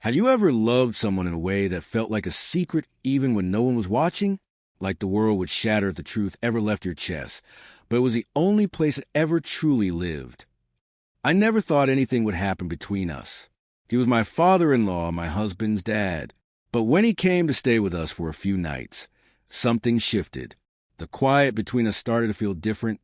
Have you ever loved someone in a way that felt like a secret even when no one was watching? Like the world would shatter if the truth ever left your chest, but it was the only place it ever truly lived. I never thought anything would happen between us. He was my father-in-law, my husband's dad. But when he came to stay with us for a few nights, something shifted. The quiet between us started to feel different,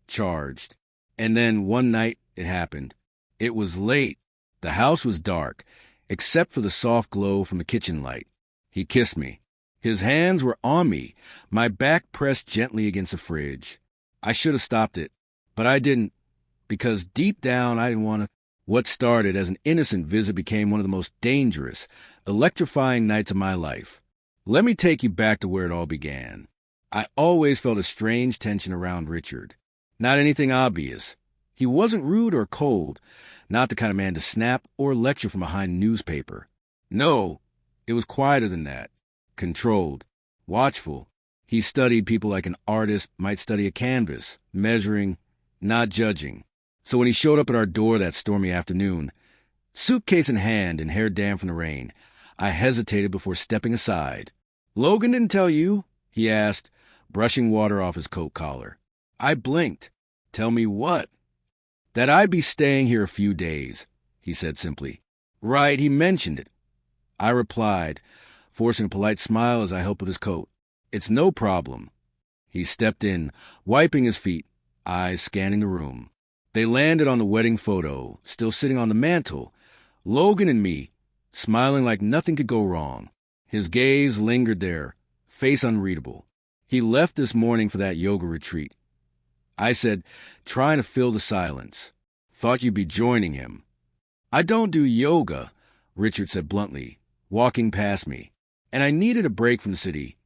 charged. And then one night it happened. It was late. The house was dark, except for the soft glow from the kitchen light. He kissed me. His hands were on me, my back pressed gently against the fridge. I should have stopped it, but I didn't, because deep down I didn't want to. What started as an innocent visit became one of the most dangerous, electrifying nights of my life. Let me take you back to where it all began. I always felt a strange tension around Richard. Not anything obvious. He wasn't rude or cold, not the kind of man to snap or lecture from behind a newspaper. No, it was quieter than that. Controlled, watchful. He studied people like an artist might study a canvas, measuring, not judging. So when he showed up at our door that stormy afternoon, suitcase in hand and hair damp from the rain, I hesitated before stepping aside. "Logan didn't tell you?" he asked, brushing water off his coat collar. I blinked. "Tell me what?" "That I'd be staying here a few days," he said simply. "Right, he mentioned it." I replied, forcing a polite smile as I helped with his coat. "It's no problem." He stepped in, wiping his feet, eyes scanning the room. They landed on the wedding photo, still sitting on the mantel. Logan and me, smiling like nothing could go wrong. His gaze lingered there, face unreadable. "He left this morning for that yoga retreat." I said, trying to fill the silence. "Thought you'd be joining him." "I don't do yoga," Richard said bluntly, walking past me. "And I needed a break from the city."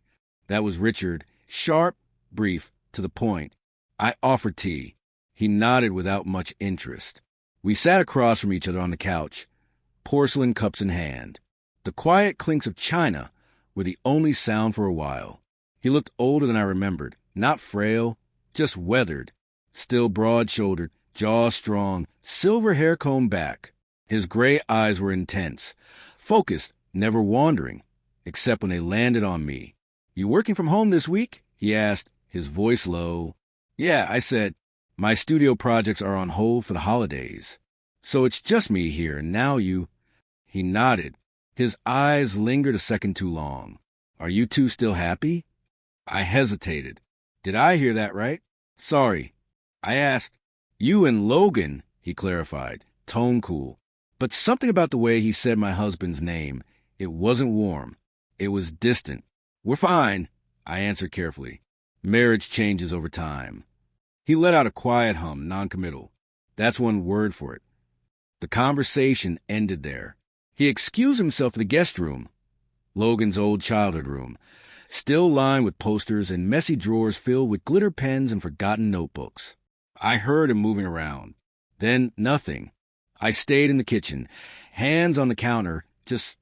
That was Richard, sharp, brief, to the point. I offered tea. He nodded without much interest. We sat across from each other on the couch, porcelain cups in hand. The quiet clinks of china were the only sound for a while. He looked older than I remembered, not frail, just weathered, still broad-shouldered, jaw strong, silver hair combed back. His gray eyes were intense, focused, never wandering, except when they landed on me. "You working from home this week?" he asked, his voice low. "Yeah," I said. "My studio projects are on hold for the holidays. So it's just me here, and now you—" He nodded. His eyes lingered a second too long. "Are you two still happy?" I hesitated. "Did I hear that right?" "Sorry." I asked. "You and Logan," he clarified, tone cool. But something about the way he said my husband's name, it wasn't warm. It was distant. "We're fine," I answered carefully. "Marriage changes over time." He let out a quiet hum, noncommittal. That's one word for it. The conversation ended there. He excused himself to the guest room, Logan's old childhood room, still lined with posters and messy drawers filled with glitter pens and forgotten notebooks. I heard him moving around. Then nothing. I stayed in the kitchen, hands on the counter, just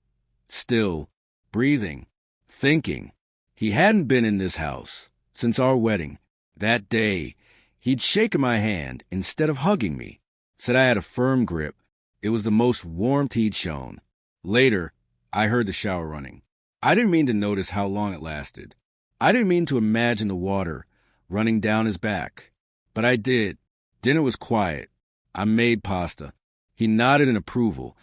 still, breathing, thinking. He hadn't been in this house since our wedding. That day, he'd shaken my hand instead of hugging me, said I had a firm grip. It was the most warmth he'd shown. Later, I heard the shower running. I didn't mean to notice how long it lasted. I didn't mean to imagine the water running down his back. But I did. Dinner was quiet. I made pasta. He nodded in approval,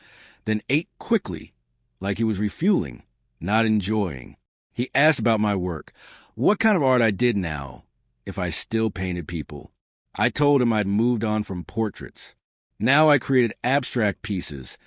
then ate quickly, like he was refueling, not enjoying. He asked about my work, what kind of art I did now, if I still painted people. I told him I'd moved on from portraits. Now I created abstract pieces,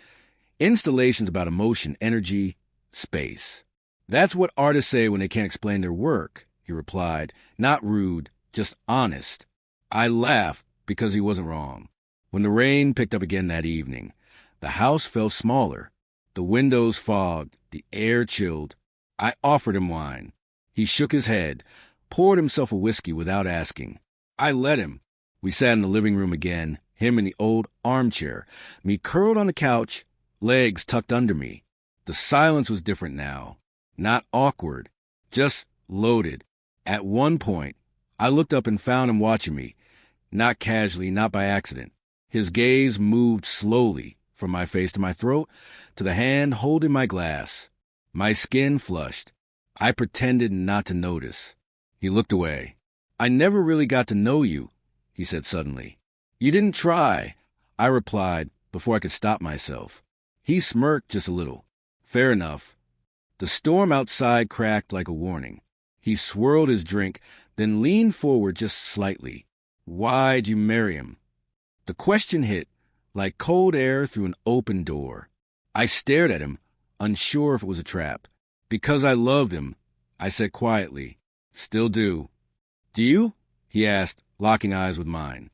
installations about emotion, energy, space. "That's what artists say when they can't explain their work," he replied, not rude, just honest. I laughed because he wasn't wrong. When the rain picked up again that evening, the house felt smaller. The windows fogged, the air chilled. I offered him wine. He shook his head, poured himself a whiskey without asking. I let him. We sat in the living room again, him in the old armchair, me curled on the couch, legs tucked under me. The silence was different now. Not awkward, just loaded. At one point, I looked up and found him watching me, not casually, not by accident. His gaze moved slowly, from my face to my throat, to the hand holding my glass. My skin flushed. I pretended not to notice. He looked away. "I never really got to know you," he said suddenly. "You didn't try," I replied before I could stop myself. He smirked just a little. "Fair enough." The storm outside cracked like a warning. He swirled his drink, then leaned forward just slightly. "Why'd you marry him?" The question hit like cold air through an open door. I stared at him, unsure if it was a trap. "Because I loved him," I said quietly. "Still do." "Do you?" he asked, locking eyes with mine.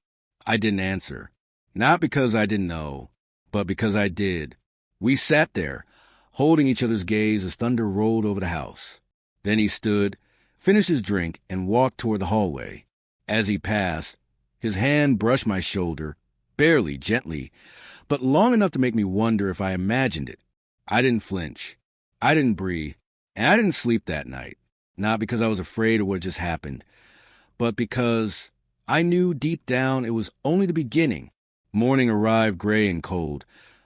I didn't answer. Not because I didn't know, but because I did. We sat there, holding each other's gaze as thunder rolled over the house. Then he stood, finished his drink, and walked toward the hallway. As he passed, his hand brushed my shoulder, barely, gently, but long enough to make me wonder if I imagined it. I didn't flinch. I didn't breathe. And I didn't sleep that night. Not because I was afraid of what just happened, but because I knew deep down it was only the beginning. Morning arrived gray and cold,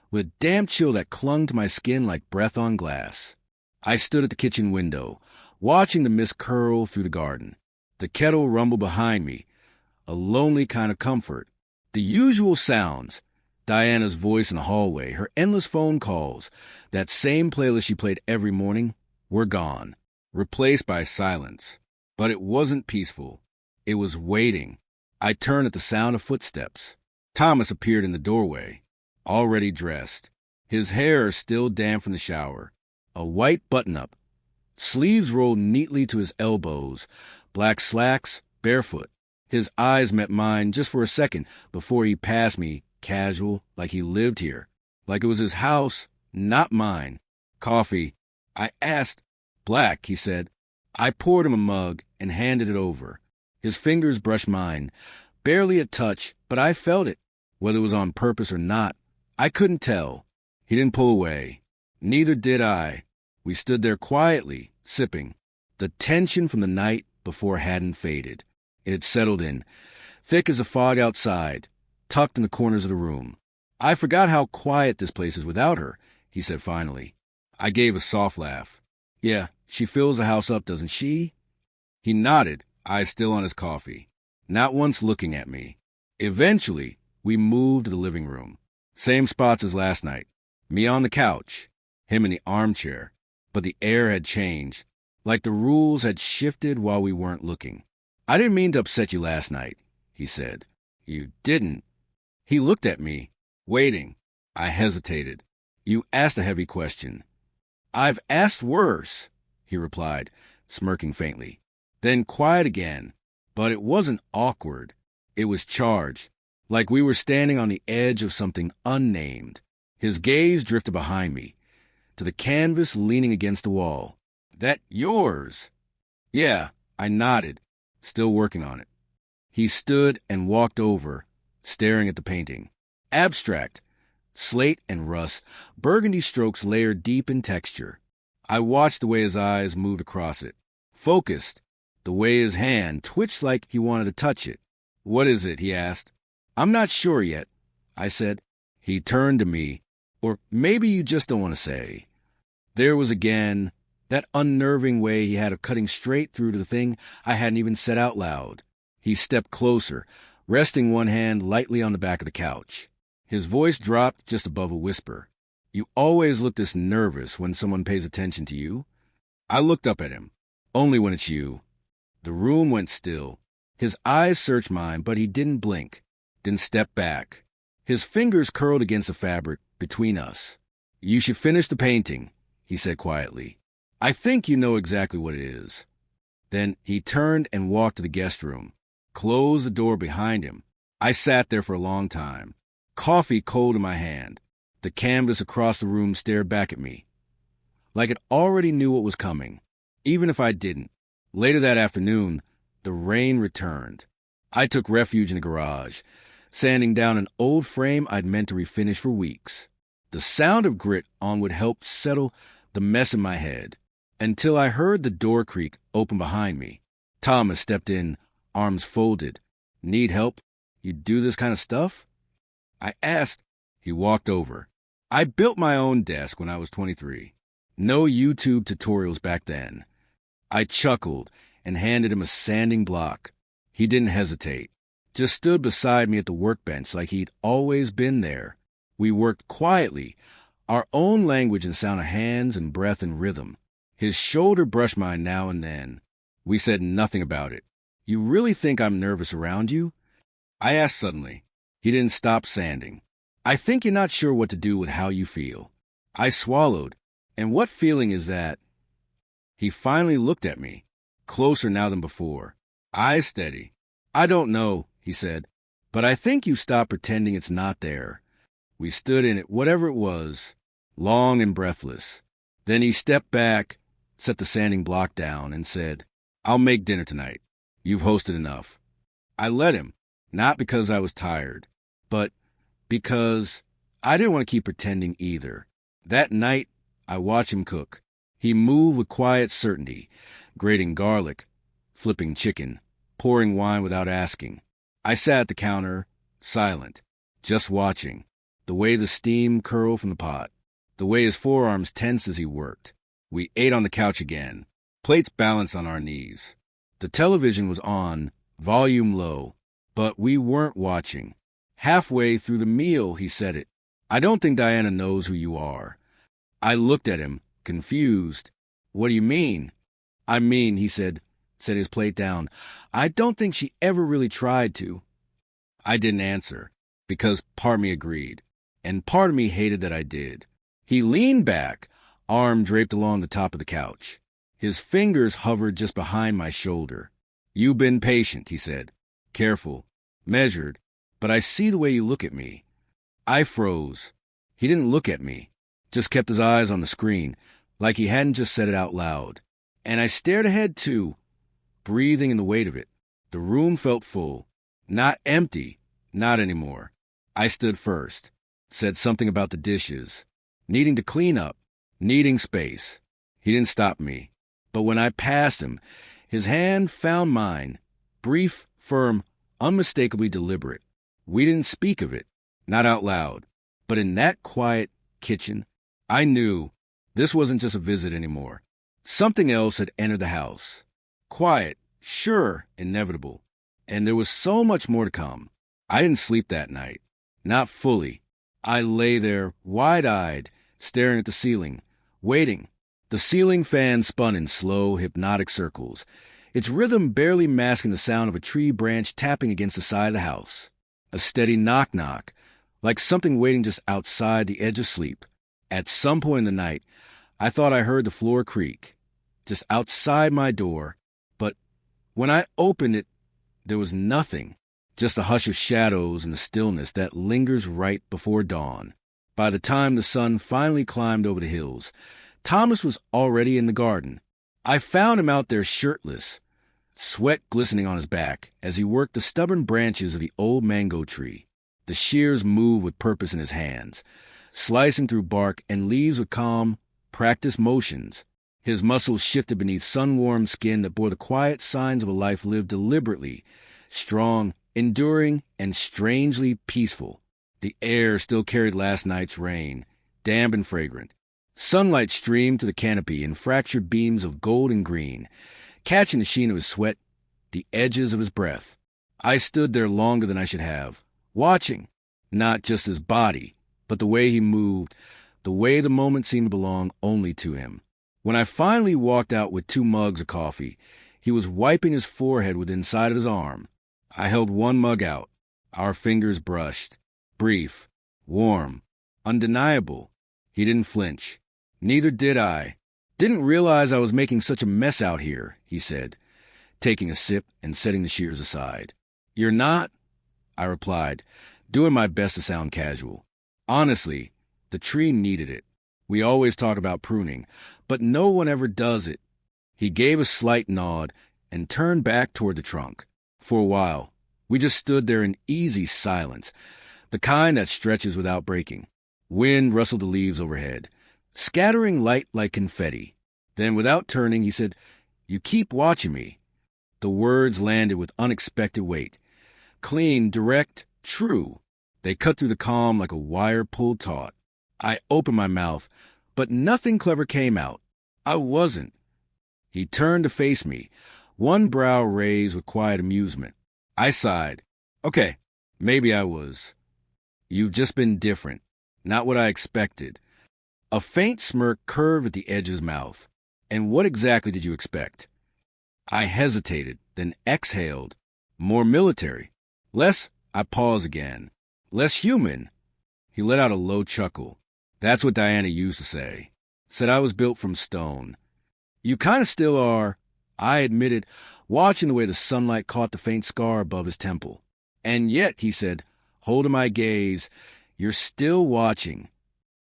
with a damp chill that clung to my skin like breath on glass. I stood at the kitchen window, watching the mist curl through the garden. The kettle rumbled behind me, a lonely kind of comfort. The usual sounds, Diana's voice in the hallway, her endless phone calls, that same playlist she played every morning, were gone, replaced by silence. But it wasn't peaceful. It was waiting. I turned at the sound of footsteps. Thomas appeared in the doorway, already dressed, his hair still damp from the shower, a white button-up, sleeves rolled neatly to his elbows, black slacks, barefoot. His eyes met mine just for a second before he passed me, casual, like he lived here, like it was his house, not mine. "Coffee?" I asked. "Black," he said. I poured him a mug and handed it over. His fingers brushed mine, barely a touch, but I felt it. Whether it was on purpose or not, I couldn't tell. He didn't pull away. Neither did I. We stood there quietly, sipping. The tension from the night before hadn't faded. It had settled in, thick as the fog outside, tucked in the corners of the room. "I forgot how quiet this place is without her," he said finally. I gave a soft laugh. "Yeah, she fills the house up, doesn't she?" He nodded, eyes still on his coffee, not once looking at me. Eventually, we moved to the living room. Same spots as last night. Me on the couch, him in the armchair. But the air had changed, like the rules had shifted while we weren't looking. "I didn't mean to upset you last night," he said. "You didn't." He looked at me, waiting. I hesitated. "You asked a heavy question." "I've asked worse," he replied, smirking faintly. Then quiet again. But it wasn't awkward. It was charged, like we were standing on the edge of something unnamed. His gaze drifted behind me, to the canvas leaning against the wall. "That yours?" "Yeah," I nodded, still working on it. He stood and walked over, staring at the painting. Abstract, slate and rust, burgundy strokes layered deep in texture. I watched the way his eyes moved across it, focused, the way his hand twitched like he wanted to touch it. "What is it?" he asked. "I'm not sure yet," I said. He turned to me. "Or maybe you just don't want to say." There was again that unnerving way he had of cutting straight through to the thing I hadn't even said out loud. He stepped closer, resting one hand lightly on the back of the couch. His voice dropped just above a whisper. "You always look this nervous when someone pays attention to you." I looked up at him. "Only when it's you." The room went still. His eyes searched mine, but he didn't blink, didn't step back. His fingers curled against the fabric between us. "You should finish the painting," he said quietly. "I think you know exactly what it is." Then he turned and walked to the guest room, closed the door behind him. I sat there for a long time, coffee cold in my hand. The canvas across the room stared back at me, like it already knew what was coming, even if I didn't. Later that afternoon, the rain returned. I took refuge in the garage, sanding down an old frame I'd meant to refinish for weeks. The sound of grit on would help settle the mess in my head, until I heard the door creak open behind me. Thomas stepped in, arms folded. "Need help? You do this kind of stuff?" I asked. He walked over, I built my own desk when I was 23. No YouTube tutorials back then. I chuckled and handed him a sanding block. He didn't hesitate. Just stood beside me at the workbench like he'd always been there. We worked quietly, our own language and sound of hands and breath and rhythm. His shoulder brushed mine now and then. We said nothing about it. You really think I'm nervous around you? I asked suddenly. He didn't stop sanding. I think you're not sure what to do with how you feel. I swallowed. And what feeling is that? He finally looked at me, closer now than before, eyes steady. I don't know, he said, but I think you stopped pretending it's not there. We stood in it, whatever it was, long and breathless. Then he stepped back, set the sanding block down, and said, I'll make dinner tonight. You've hosted enough. I let him, not because I was tired, but because I didn't want to keep pretending either. That night, I watched him cook. He moved with quiet certainty, grating garlic, flipping chicken, pouring wine without asking. I sat at the counter, silent, just watching, the way the steam curled from the pot, the way his forearms tensed as he worked. We ate on the couch again, plates balanced on our knees. The television was on, volume low, but we weren't watching. Halfway through the meal, he said it. I don't think Diana knows who you are. I looked at him, confused. What do you mean? I mean, he said, set his plate down. I don't think she ever really tried to. I didn't answer, because part of me agreed, and part of me hated that I did. He leaned back, arm draped along the top of the couch. His fingers hovered just behind my shoulder. You've been patient, he said. Careful, measured, but I see the way you look at me. I froze. He didn't look at me, just kept his eyes on the screen, like he hadn't just said it out loud. And I stared ahead, too, breathing in the weight of it. The room felt full. Not empty, not anymore. I stood first, said something about the dishes, needing to clean up, needing space. He didn't stop me. But when I passed him, his hand found mine, brief, firm, unmistakably deliberate. We didn't speak of it, not out loud. But in that quiet kitchen, I knew this wasn't just a visit anymore. Something else had entered the house. Quiet, sure, inevitable. And there was so much more to come. I didn't sleep that night. Not fully. I lay there, wide-eyed, staring at the ceiling, waiting. The ceiling fan spun in slow, hypnotic circles, its rhythm barely masking the sound of a tree branch tapping against the side of the house. A steady knock-knock, like something waiting just outside the edge of sleep. At some point in the night, I thought I heard the floor creak, just outside my door, but when I opened it, there was nothing, just a hush of shadows and the stillness that lingers right before dawn. By the time the sun finally climbed over the hills, Thomas was already in the garden. I found him out there shirtless, sweat glistening on his back as he worked the stubborn branches of the old mango tree. The shears moved with purpose in his hands, slicing through bark and leaves with calm, practiced motions. His muscles shifted beneath sun-warmed skin that bore the quiet signs of a life lived deliberately, strong, enduring, and strangely peaceful. The air still carried last night's rain, damp and fragrant. Sunlight streamed to the canopy in fractured beams of gold and green, catching the sheen of his sweat, the edges of his breath. I stood there longer than I should have, watching, not just his body, but the way he moved, the way the moment seemed to belong only to him. When I finally walked out with 2 mugs of coffee, he was wiping his forehead with the inside of his arm. I held one mug out. Our fingers brushed. Brief, warm, undeniable. He didn't flinch. Neither did I. Didn't realize I was making such a mess out here, he said, taking a sip and setting the shears aside. You're not? I replied, doing my best to sound casual. Honestly, the tree needed it. We always talk about pruning, but no one ever does it. He gave a slight nod and turned back toward the trunk. For a while, we just stood there in easy silence, the kind that stretches without breaking. Wind rustled the leaves overhead, scattering light like confetti. Then, without turning, he said, "You keep watching me." The words landed with unexpected weight. Clean, direct, true. They cut through the calm like a wire pulled taut. I opened my mouth, but nothing clever came out. I wasn't. He turned to face me, one brow raised with quiet amusement. I sighed. Okay, maybe I was. You've just been different. Not what I expected. A faint smirk curved at the edge of his mouth. And what exactly did you expect? I hesitated, then exhaled. More military. I paused again. Less human. He let out a low chuckle. That's what Diana used to say. Said I was built from stone. You kind of still are, I admitted, watching the way the sunlight caught the faint scar above his temple. And yet, he said, holding my gaze, you're still watching.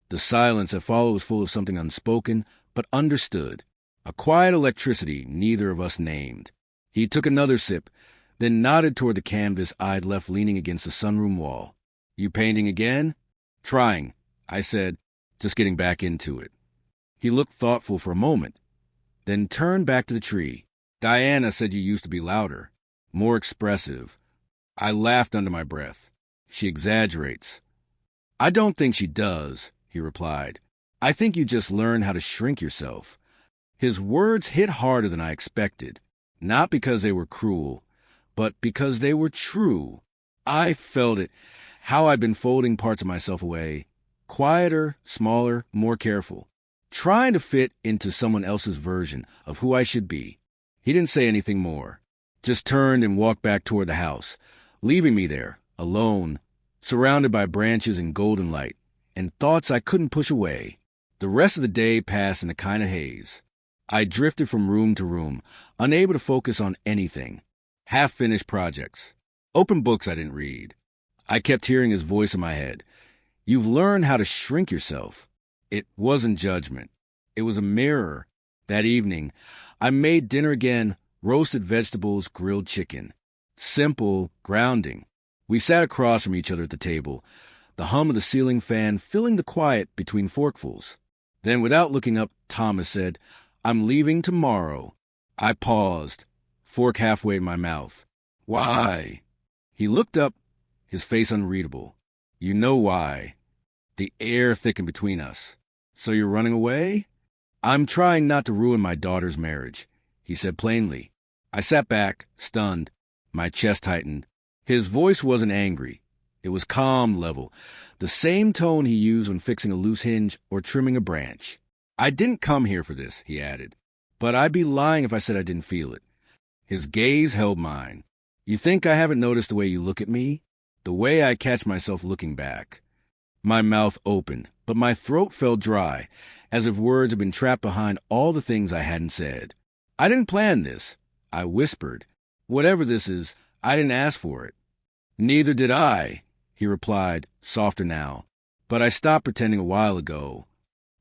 The silence that followed was full of something unspoken, but understood. A quiet electricity neither of us named. He took another sip, then nodded toward the canvas I'd left leaning against the sunroom wall. You painting again? Trying, I said, just getting back into it. He looked thoughtful for a moment, then turned back to the tree. Diana said you used to be louder, more expressive. I laughed under my breath. She exaggerates. I don't think she does, he replied. I think you just learn how to shrink yourself. His words hit harder than I expected, not because they were cruel, but because they were true. I felt it, how I'd been folding parts of myself away, quieter, smaller, more careful, trying to fit into someone else's version of who I should be. He didn't say anything more, just turned and walked back toward the house, leaving me there, alone, surrounded by branches and golden light, and thoughts I couldn't push away. The rest of the day passed in a kind of haze. I drifted from room to room, unable to focus on anything. Half-finished projects. Open books I didn't read. I kept hearing his voice in my head. You've learned how to shrink yourself. It wasn't judgment. It was a mirror. That evening, I made dinner again, roasted vegetables, grilled chicken. Simple, grounding. We sat across from each other at the table, the hum of the ceiling fan filling the quiet between forkfuls. Then, without looking up, Thomas said, I'm leaving tomorrow. I paused, fork halfway in my mouth. Why? He looked up, his face unreadable. You know why. The air thickened between us. So you're running away? I'm trying not to ruin my daughter's marriage, he said plainly. I sat back, stunned, my chest tightened. His voice wasn't angry. It was calm level, the same tone he used when fixing a loose hinge or trimming a branch. I didn't come here for this, he added, but I'd be lying if I said I didn't feel it. His gaze held mine. You think I haven't noticed the way you look at me? The way I catch myself looking back. My mouth opened, but my throat felt dry, as if words had been trapped behind all the things I hadn't said. I didn't plan this, I whispered. Whatever this is, I didn't ask for it. Neither did I, he replied, softer now. But I stopped pretending a while ago.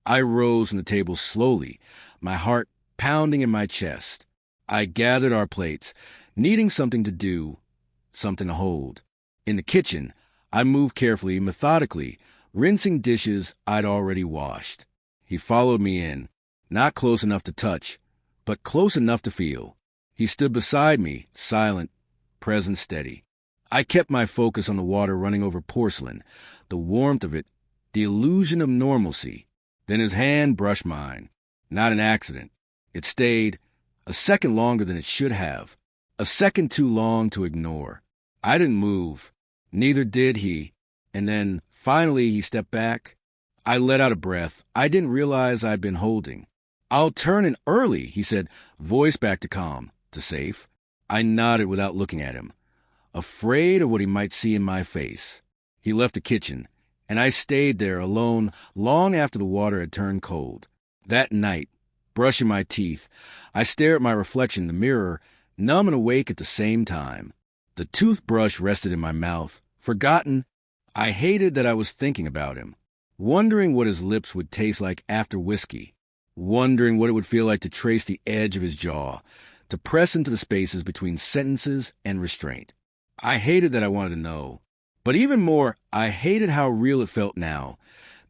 I rose from the table slowly, my heart pounding in my chest. I gathered our plates, needing something to do, something to hold. In the kitchen, I moved carefully, methodically, rinsing dishes I'd already washed. He followed me in, not close enough to touch, but close enough to feel. He stood beside me, silent, present, steady. I kept my focus on the water running over porcelain, the warmth of it, the illusion of normalcy. Then his hand brushed mine. Not an accident. It stayed a second longer than it should have, a second too long to ignore. I didn't move. Neither did he. And then, finally, he stepped back. I let out a breath I didn't realize I'd been holding. I'll turn in early, he said, voice back to calm, to safe. I nodded without looking at him, afraid of what he might see in my face. He left the kitchen, and I stayed there alone long after the water had turned cold. That night, brushing my teeth, I stared at my reflection in the mirror, numb and awake at the same time. The toothbrush rested in my mouth, forgotten. I hated that I was thinking about him, wondering what his lips would taste like after whiskey, wondering what it would feel like to trace the edge of his jaw, to press into the spaces between sentences and restraint. I hated that I wanted to know. But even more, I hated how real it felt now.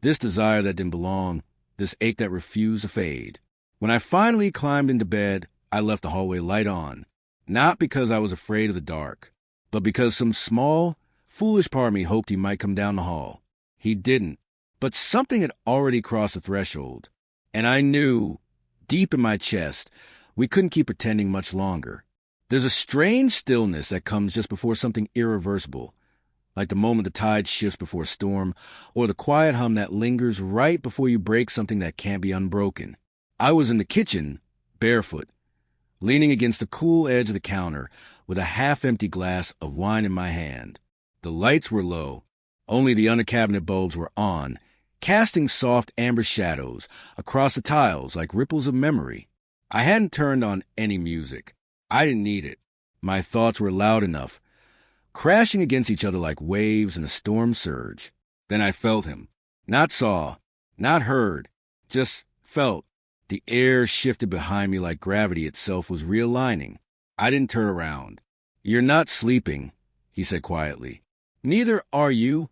This desire that didn't belong, this ache that refused to fade. When I finally climbed into bed, I left the hallway light on. Not because I was afraid of the dark, but because some small, foolish part of me hoped he might come down the hall. He didn't. But something had already crossed the threshold, and I knew, deep in my chest, we couldn't keep pretending much longer. There's a strange stillness that comes just before something irreversible, like the moment the tide shifts before a storm, or the quiet hum that lingers right before you break something that can't be unbroken. I was in the kitchen, barefoot, leaning against the cool edge of the counter with a half-empty glass of wine in my hand. The lights were low. Only the under-cabinet bulbs were on, casting soft amber shadows across the tiles like ripples of memory. I hadn't turned on any music. I didn't need it. My thoughts were loud enough, crashing against each other like waves in a storm surge. Then I felt him. Not saw, not heard, just felt. The air shifted behind me like gravity itself was realigning. I didn't turn around. "You're not sleeping," he said quietly. "Neither are you,"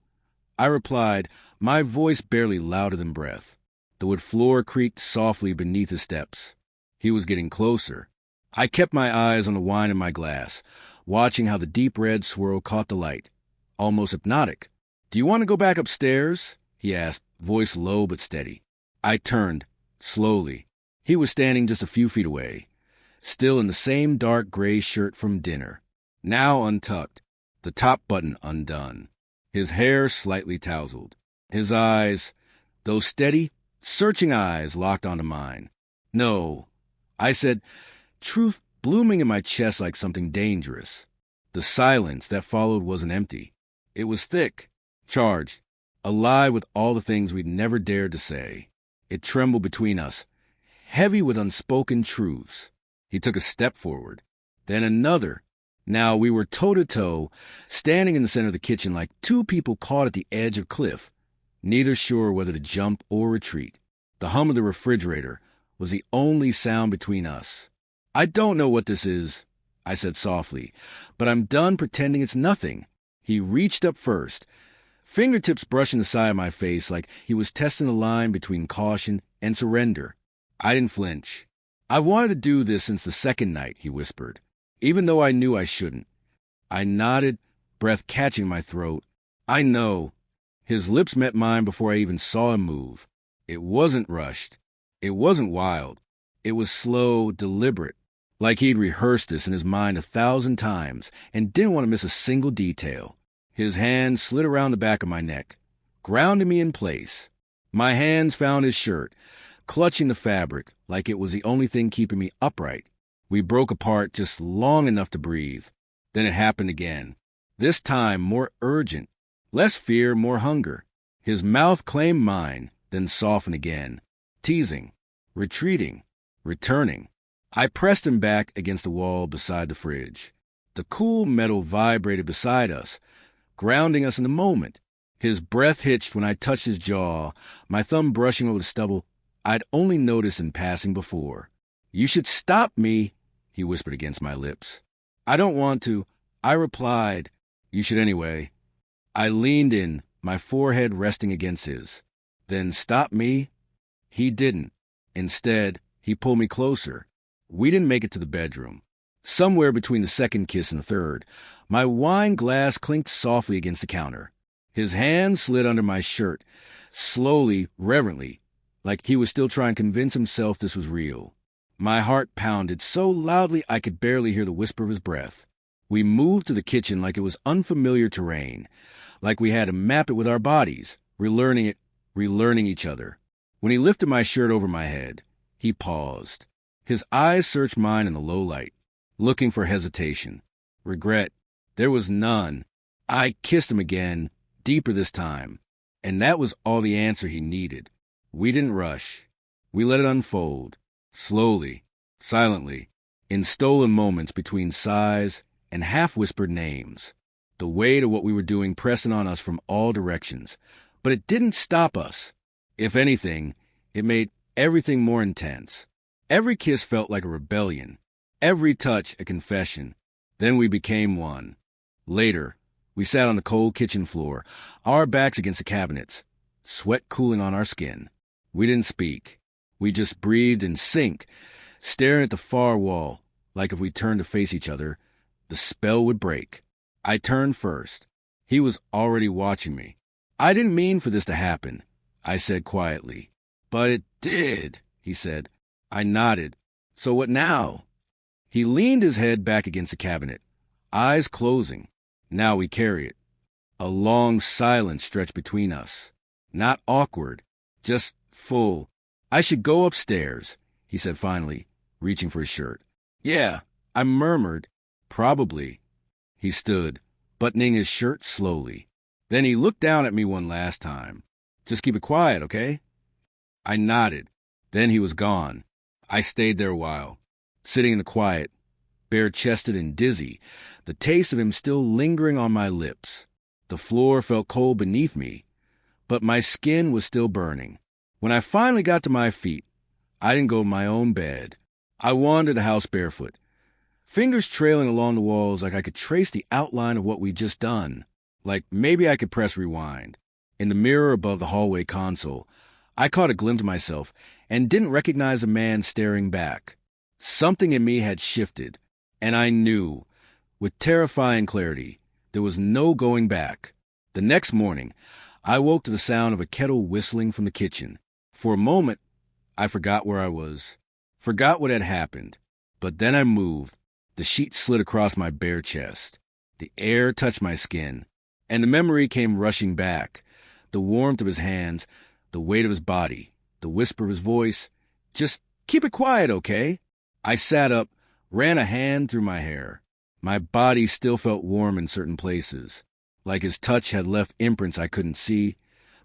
I replied, my voice barely louder than breath. The wood floor creaked softly beneath his steps. He was getting closer. I kept my eyes on the wine in my glass, watching how the deep red swirl caught the light, almost hypnotic. "Do you want to go back upstairs?" he asked, voice low but steady. I turned, slowly. He was standing just a few feet away, still in the same dark gray shirt from dinner, now untucked, the top button undone, his hair slightly tousled. His eyes, those steady, searching eyes, locked onto mine. "No," I said, truth blooming in my chest like something dangerous. The silence that followed wasn't empty. It was thick, charged, alive with all the things we'd never dared to say. It trembled between us, heavy with unspoken truths. He took a step forward, then another. Now we were toe-to-toe, standing in the center of the kitchen like two people caught at the edge of a cliff, neither sure whether to jump or retreat. The hum of the refrigerator was the only sound between us. "I don't know what this is," I said softly, "but I'm done pretending it's nothing." He reached up first, fingertips brushing the side of my face like he was testing the line between caution and surrender. I didn't flinch. "I wanted to do this since the second night," he whispered, even though I knew I shouldn't. I nodded, breath catching my throat. "I know." His lips met mine before I even saw him move. It wasn't rushed. It wasn't wild. It was slow, deliberate, like he'd rehearsed this in his mind 1,000 times and didn't want to miss a single detail. His hand slid around the back of my neck, grounding me in place. My hands found his shirt, clutching the fabric like it was the only thing keeping me upright. We broke apart just long enough to breathe. Then it happened again. This time more urgent. Less fear, more hunger. His mouth claimed mine, then softened again. Teasing, retreating, returning. I pressed him back against the wall beside the fridge. The cool metal vibrated beside us, grounding us in the moment. His breath hitched when I touched his jaw, my thumb brushing over the stubble I'd only noticed in passing before. "You should stop me," he whispered against my lips. "I don't want to," I replied. "You should anyway." I leaned in, my forehead resting against his. "Then stop me?" He didn't. Instead, he pulled me closer. We didn't make it to the bedroom. Somewhere between the second kiss and the third, my wine glass clinked softly against the counter. His hand slid under my shirt, slowly, reverently, like he was still trying to convince himself this was real. My heart pounded so loudly I could barely hear the whisper of his breath. We moved to the kitchen like it was unfamiliar terrain, like we had to map it with our bodies, relearning it, relearning each other. When he lifted my shirt over my head, he paused. His eyes searched mine in the low light, looking for hesitation. Regret. There was none. I kissed him again, deeper this time, and that was all the answer he needed. We didn't rush. We let it unfold, slowly, silently, in stolen moments between sighs and half-whispered names. The weight of what we were doing pressing on us from all directions. But it didn't stop us. If anything, it made everything more intense. Every kiss felt like a rebellion. Every touch a confession. Then we became one. Later, we sat on the cold kitchen floor, our backs against the cabinets, sweat cooling on our skin. We didn't speak. We just breathed in sync, staring at the far wall, like if we turned to face each other, the spell would break. I turned first. He was already watching me. I didn't mean for this to happen. I said quietly. But it did, he said. I nodded. So what now? He leaned his head back against the cabinet, eyes closing. Now we carry it. A long silence stretched between us. Not awkward, just full. I should go upstairs, he said finally, reaching for his shirt. Yeah, I murmured. Probably. He stood, buttoning his shirt slowly. Then he looked down at me one last time. Just keep it quiet, okay? I nodded. Then he was gone. I stayed there a while, sitting in the quiet, bare-chested and dizzy, the taste of him still lingering on my lips. The floor felt cold beneath me, but my skin was still burning. When I finally got to my feet, I didn't go to my own bed. I wandered the house barefoot, fingers trailing along the walls like I could trace the outline of what we'd just done. Like maybe I could press rewind. In the mirror above the hallway console, I caught a glimpse of myself and didn't recognize a man staring back. Something in me had shifted, and I knew, with terrifying clarity, there was no going back. The next morning, I woke to the sound of a kettle whistling from the kitchen. For a moment, I forgot where I was, forgot what had happened. But then I moved. The sheet slid across my bare chest. The air touched my skin, and the memory came rushing back. The warmth of his hands, the weight of his body, the whisper of his voice. Just keep it quiet, okay? I sat up, ran a hand through my hair. My body still felt warm in certain places, like his touch had left imprints I couldn't see,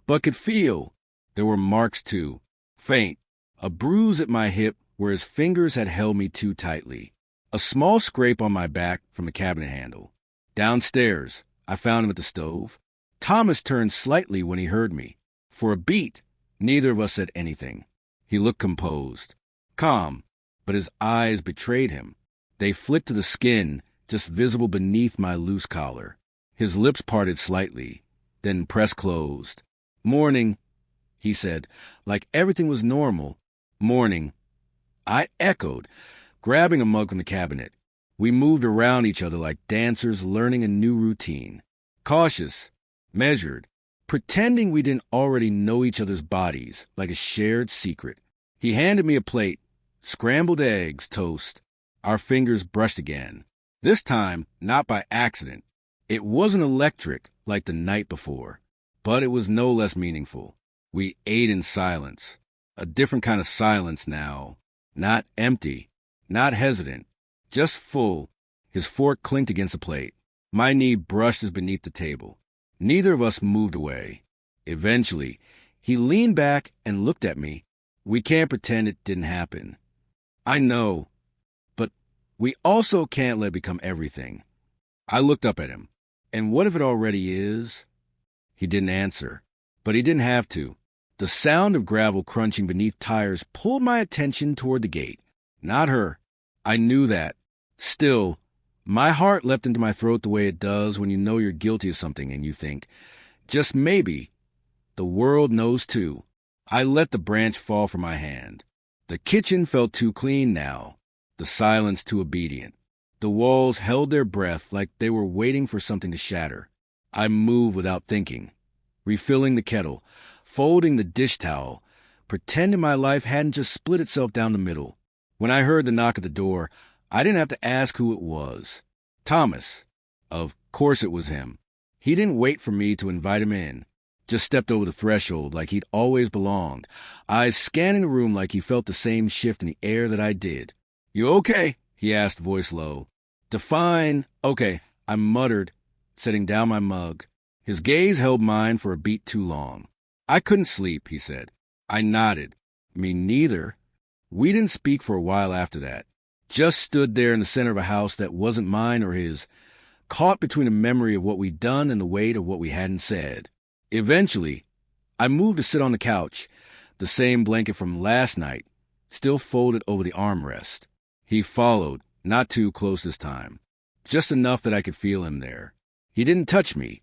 but could feel. There were marks, too, faint, a bruise at my hip where his fingers had held me too tightly, a small scrape on my back from the cabinet handle. Downstairs, I found him at the stove. Thomas turned slightly when he heard me. For a beat, neither of us said anything. He looked composed, calm, but his eyes betrayed him. They flicked to the skin, just visible beneath my loose collar. His lips parted slightly, then pressed closed. Morning, he said, like everything was normal. Morning. I echoed, grabbing a mug from the cabinet. We moved around each other like dancers learning a new routine. Cautious, measured, pretending we didn't already know each other's bodies like a shared secret. He handed me a plate, scrambled eggs, toast. Our fingers brushed again. This time, not by accident. It wasn't electric like the night before, but it was no less meaningful. We ate in silence, a different kind of silence now. Not empty, not hesitant, just full. His fork clinked against the plate. My knee brushed his beneath the table. Neither of us moved away. Eventually, he leaned back and looked at me. We can't pretend it didn't happen. I know, but we also can't let it become everything. I looked up at him. And what if it already is? He didn't answer, but he didn't have to. The sound of gravel crunching beneath tires pulled my attention toward the gate. Not her. I knew that. Still, my heart leapt into my throat the way it does when you know you're guilty of something and you think, just maybe, the world knows too. I let the branch fall from my hand. The kitchen felt too clean now, the silence too obedient. The walls held their breath like they were waiting for something to shatter. I moved without thinking, refilling the kettle, folding the dish towel, pretending my life hadn't just split itself down the middle. When I heard the knock at the door, I didn't have to ask who it was. Thomas. Of course it was him. He didn't wait for me to invite him in. Just stepped over the threshold like he'd always belonged, eyes scanning the room like he felt the same shift in the air that I did. You okay? He asked, voice low. Define. Okay, I muttered, setting down my mug. His gaze held mine for a beat too long. I couldn't sleep, he said. I nodded. Me neither. We didn't speak for a while after that. Just stood there in the center of a house that wasn't mine or his, caught between the memory of what we'd done and the weight of what we hadn't said. Eventually, I moved to sit on the couch, the same blanket from last night, still folded over the armrest. He followed, not too close this time, just enough that I could feel him there. He didn't touch me,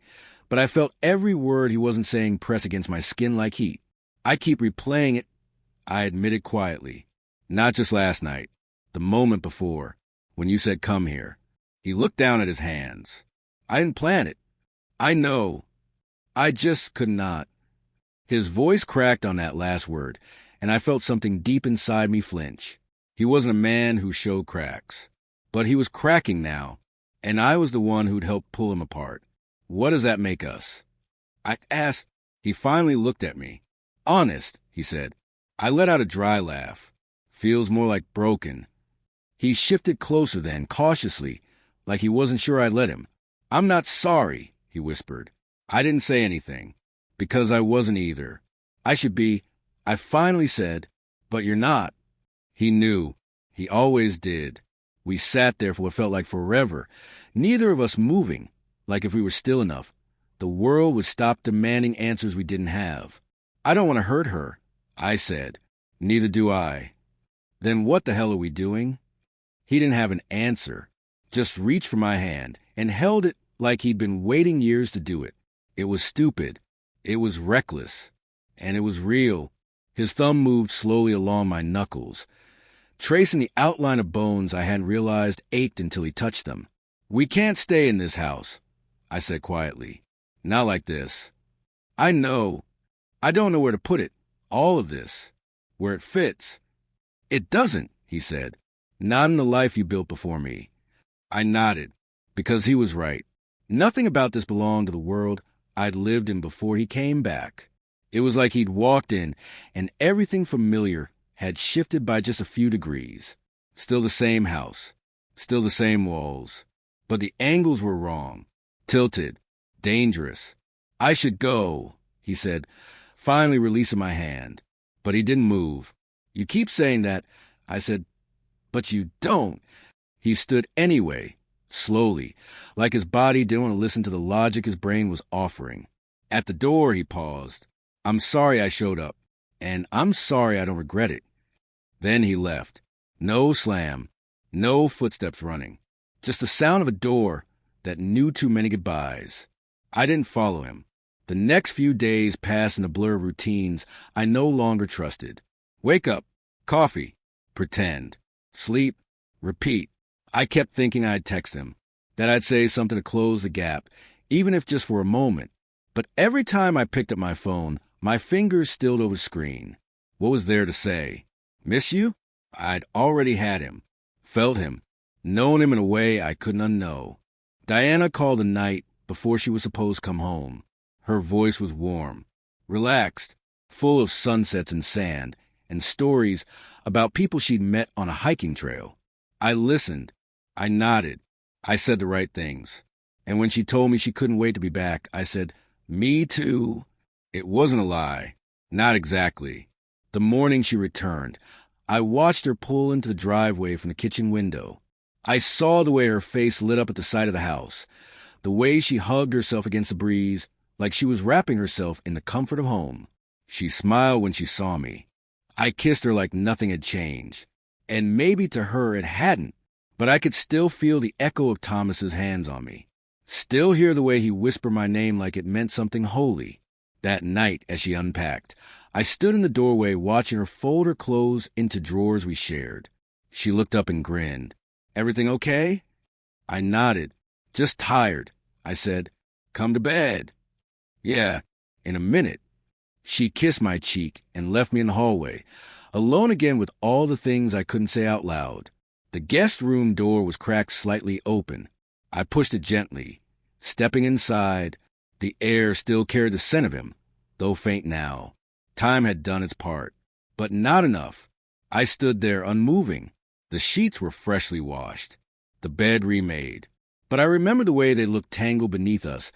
but I felt every word he wasn't saying press against my skin like heat. I keep replaying it, I admitted quietly. Not just last night, the moment before, when you said come here. He looked down at his hands. I didn't plan it. I know. I just could not. His voice cracked on that last word, and I felt something deep inside me flinch. He wasn't a man who showed cracks. But he was cracking now, and I was the one who'd helped pull him apart. What does that make us? I asked. He finally looked at me. Honest, he said. I let out a dry laugh. Feels more like broken. He shifted closer then, cautiously, like he wasn't sure I'd let him. I'm not sorry, he whispered. I didn't say anything, because I wasn't either. I should be. I finally said, but you're not. He knew. He always did. We sat there for what felt like forever, neither of us moving, like if we were still enough, the world would stop demanding answers we didn't have. I don't want to hurt her, I said. Neither do I. Then what the hell are we doing? He didn't have an answer, just reached for my hand and held it like he'd been waiting years to do it. It was stupid. It was reckless. And it was real. His thumb moved slowly along my knuckles, tracing the outline of bones I hadn't realized ached until he touched them. We can't stay in this house, I said quietly. Not like this. I know. I don't know where to put it. All of this. Where it fits. It doesn't, he said. Not in the life you built before me. I nodded, because he was right. Nothing about this belonged to the world I'd lived in before he came back. It was like he'd walked in, and everything familiar had shifted by just a few degrees. Still the same house. Still the same walls. But the angles were wrong. Tilted. Dangerous. I should go, he said, finally releasing my hand. But he didn't move. You keep saying that, I said, but you don't. He stood anyway, slowly, like his body didn't want to listen to the logic his brain was offering. At the door, he paused. I'm sorry I showed up, and I'm sorry I don't regret it. Then he left. No slam, no footsteps running, just the sound of a door that knew too many goodbyes. I didn't follow him. The next few days passed in a blur of routines I no longer trusted. Wake up, coffee, pretend, sleep, repeat. I kept thinking I'd text him, that I'd say something to close the gap, even if just for a moment. But every time I picked up my phone, my fingers stilled over the screen. What was there to say? Miss you? I'd already had him, felt him, known him in a way I couldn't unknow. Diana called the night before she was supposed to come home. Her voice was warm, relaxed, full of sunsets and sand, and stories about people she'd met on a hiking trail. I listened. I nodded. I said the right things. And when she told me she couldn't wait to be back, I said, me too. It wasn't a lie. Not exactly. The morning she returned, I watched her pull into the driveway from the kitchen window. I saw the way her face lit up at the sight of the house, the way she hugged herself against the breeze, like she was wrapping herself in the comfort of home. She smiled when she saw me. I kissed her like nothing had changed. And maybe to her it hadn't, but I could still feel the echo of Thomas's hands on me. Still hear the way he whispered my name like it meant something holy. That night, as she unpacked, I stood in the doorway watching her fold her clothes into drawers we shared. She looked up and grinned. Everything okay? I nodded. Just tired. I said, come to bed. Yeah, in a minute. She kissed my cheek and left me in the hallway, alone again with all the things I couldn't say out loud. The guest room door was cracked slightly open. I pushed it gently. Stepping inside, the air still carried the scent of him, though faint now. Time had done its part, but not enough. I stood there unmoving. The sheets were freshly washed, the bed remade. But I remembered the way they looked tangled beneath us,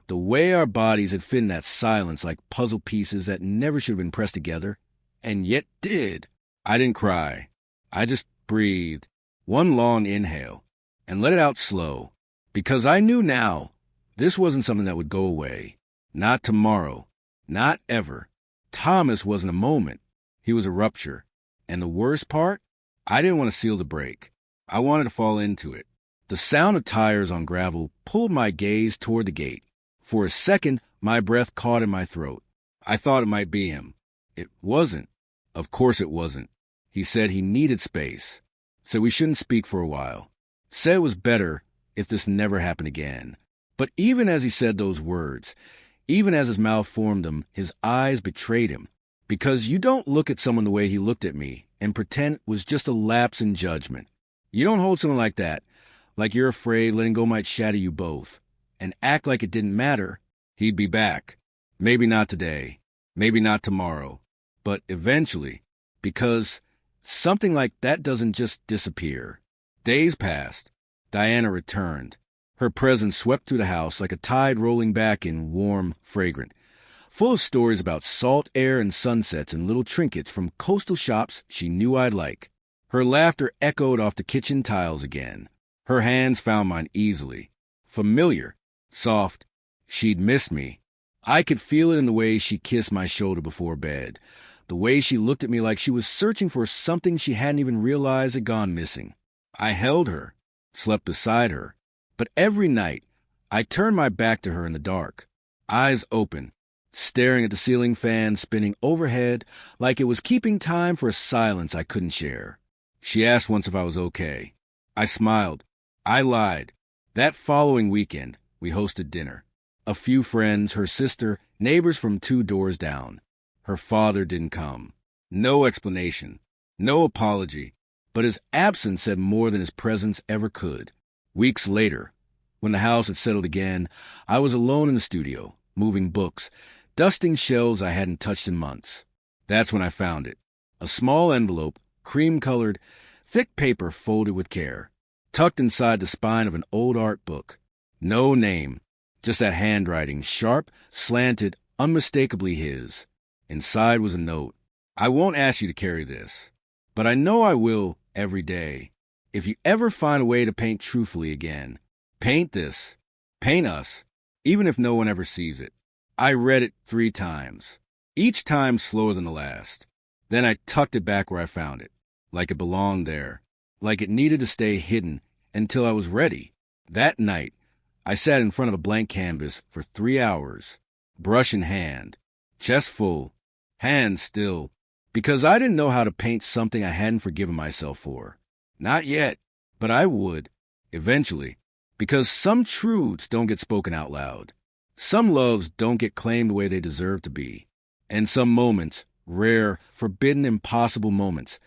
the way our bodies had fit in that silence like puzzle pieces that never should have been pressed together, and yet did. I didn't cry. I just breathed, one long inhale, and let it out slow, because I knew now this wasn't something that would go away. Not tomorrow. Not ever. Thomas wasn't a moment. He was a rupture. And the worst part? I didn't want to seal the break. I wanted to fall into it. The sound of tires on gravel pulled my gaze toward the gate. For a second, my breath caught in my throat. I thought it might be him. It wasn't. Of course it wasn't. He said he needed space. Said we shouldn't speak for a while. Said it was better if this never happened again. But even as he said those words, Even as his mouth formed them, his eyes betrayed him. Because you don't look at someone the way he looked at me and pretend it was just a lapse in judgment. You don't hold someone like that, like you're afraid letting go might shatter you both, and act like it didn't matter. He'd be back. Maybe not today, maybe not tomorrow, but eventually, because something like that doesn't just disappear. Days passed. Diana returned. Her presence swept through the house like a tide rolling back in, warm, fragrant, full of stories about salt air and sunsets and little trinkets from coastal shops she knew I'd like. Her laughter echoed off the kitchen tiles again. Her hands found mine easily. Familiar. Soft. She'd missed me. I could feel it in the way she kissed my shoulder before bed, the way she looked at me like she was searching for something she hadn't even realized had gone missing. I held her, slept beside her, but every night I turned my back to her in the dark, eyes open, staring at the ceiling fan spinning overhead like it was keeping time for a silence I couldn't share. She asked once if I was okay. I smiled. I lied. That following weekend, we hosted dinner. A few friends, her sister, neighbors from 2 doors down. Her father didn't come. No explanation. No apology. But his absence said more than his presence ever could. Weeks later, when the house had settled again, I was alone in the studio, moving books, dusting shelves I hadn't touched in months. That's when I found it. A small envelope, cream-colored, thick paper folded with care, tucked inside the spine of an old art book. No name, just that handwriting, sharp, slanted, unmistakably his. Inside was a note. I won't ask you to carry this, but I know I will every day. If you ever find a way to paint truthfully again, paint this. Paint us, even if no one ever sees it. I read it 3 times, each time slower than the last. Then I tucked it back where I found it, like it belonged there, like it needed to stay hidden until I was ready. That night, I sat in front of a blank canvas for 3 hours, brush in hand, chest full, hands still, because I didn't know how to paint something I hadn't forgiven myself for. Not yet, but I would, eventually, because some truths don't get spoken out loud. Some loves don't get claimed the way they deserve to be. And some moments, rare, forbidden, impossible moments,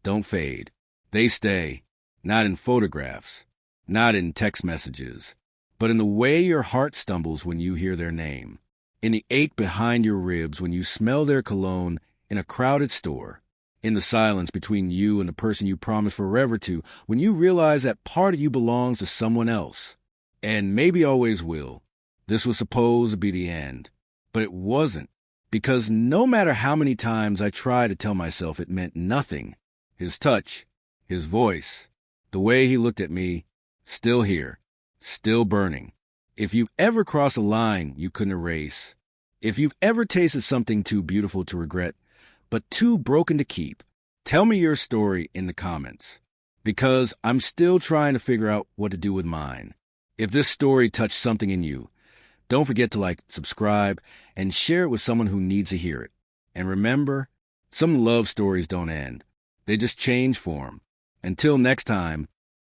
don't fade. They stay, not in photographs, not in text messages, but in the way your heart stumbles when you hear their name, in the ache behind your ribs when you smell their cologne in a crowded store, in the silence between you and the person you promised forever to when you realize that part of you belongs to someone else, and maybe always will. This was supposed to be the end, but it wasn't, because no matter how many times I tried to tell myself it meant nothing, his touch, his voice, the way he looked at me, still here, still burning. If you've ever crossed a line you couldn't erase, if you've ever tasted something too beautiful to regret, but too broken to keep, tell me your story in the comments, because I'm still trying to figure out what to do with mine. If this story touched something in you, don't forget to like, subscribe, and share it with someone who needs to hear it. And remember, some love stories don't end. They just change form. Until next time,